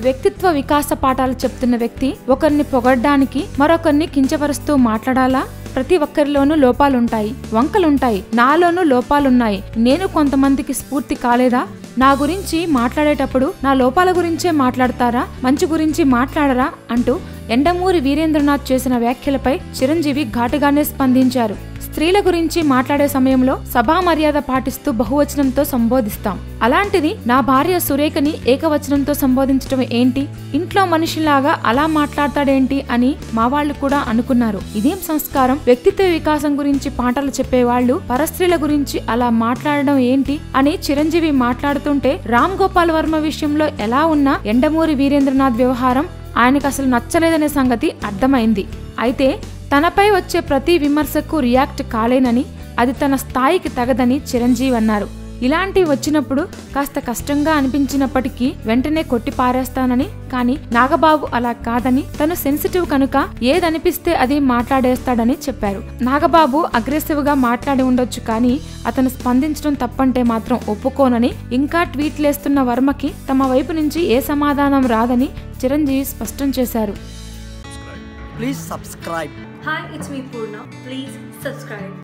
వ్యక్తిత్వ వికాస పాఠాలు చెప్తున్న వ్యక్తి ఒకరిని పొగడ్డానికి మరొకరిని కించపరుస్తూ మాట్లాడాలా? ప్రతి ఒక్కరిలోనూ లోపాలుంటాయి, వంకలుంటాయి. నాలోనూ లోపాలున్నాయి. నేను కొంతమందికి స్ఫూర్తి కాలేదా? నా గురించి మాట్లాడేటప్పుడు నా లోపాల గురించే మాట్లాడతారా, మంచి గురించి మాట్లాడరా అంటూ యండమూరి వీరేంద్రనాథ్ చేసిన వ్యాఖ్యలపై చిరంజీవి ఘాటుగానే స్పందించారు. స్త్రీల గురించి మాట్లాడే సమయంలో సభా మర్యాద పాటిస్తూ బహువచనంతో సంబోధిస్తాం. అలాంటిది నా భార్య సురేఖని ఏకవచనంతో సంబోధించడం ఏంటి? ఇంట్లో మనిషిలాగా అలా మాట్లాడతాడేంటి అని మా వాళ్ళు కూడా అనుకున్నారు. ఇదేం సంస్కారం? వ్యక్తిత్వ వికాసం గురించి పాటలు చెప్పేవాళ్లు పరస్త్రీల గురించి అలా మాట్లాడడం ఏంటి అని చిరంజీవి మాట్లాడుతుంటే, రామ్ గోపాల్ వర్మ విషయంలో ఎలా ఉన్నా యండమూరి వీరేంద్రనాథ్ వ్యవహారం ఆయనకు అసలు నచ్చలేదనే సంగతి అర్థమైంది. అయితే తనపై వచ్చే ప్రతి విమర్శకు రియాక్ట్ కాలేనని, అది తన స్థాయికి తగదని చిరంజీవి అన్నారు. ఇలాంటివి వచ్చినప్పుడు కాస్త కష్టంగా అనిపించినప్పటికీ వెంటనే కొట్టి పారేస్తానని, కానీ నాగబాబు అలా కాదని, తను సెన్సిటివ్ కనుక ఏదనిపిస్తే అది మాట్లాడేస్తాడని చెప్పారు. నాగబాబు అగ్రెసివ్ గా మాట్లాడి ఉండొచ్చు, కానీ అతను స్పందించడం తప్పంటే మాత్రం ఒప్పుకోనని, ఇంకా ట్వీట్లేస్తున్న వర్మకి తమ వైపు నుంచి ఏ సమాధానం రాదని చిరంజీవి స్పష్టం చేశారు. Please subscribe. Hi, it's me Purna. Please subscribe.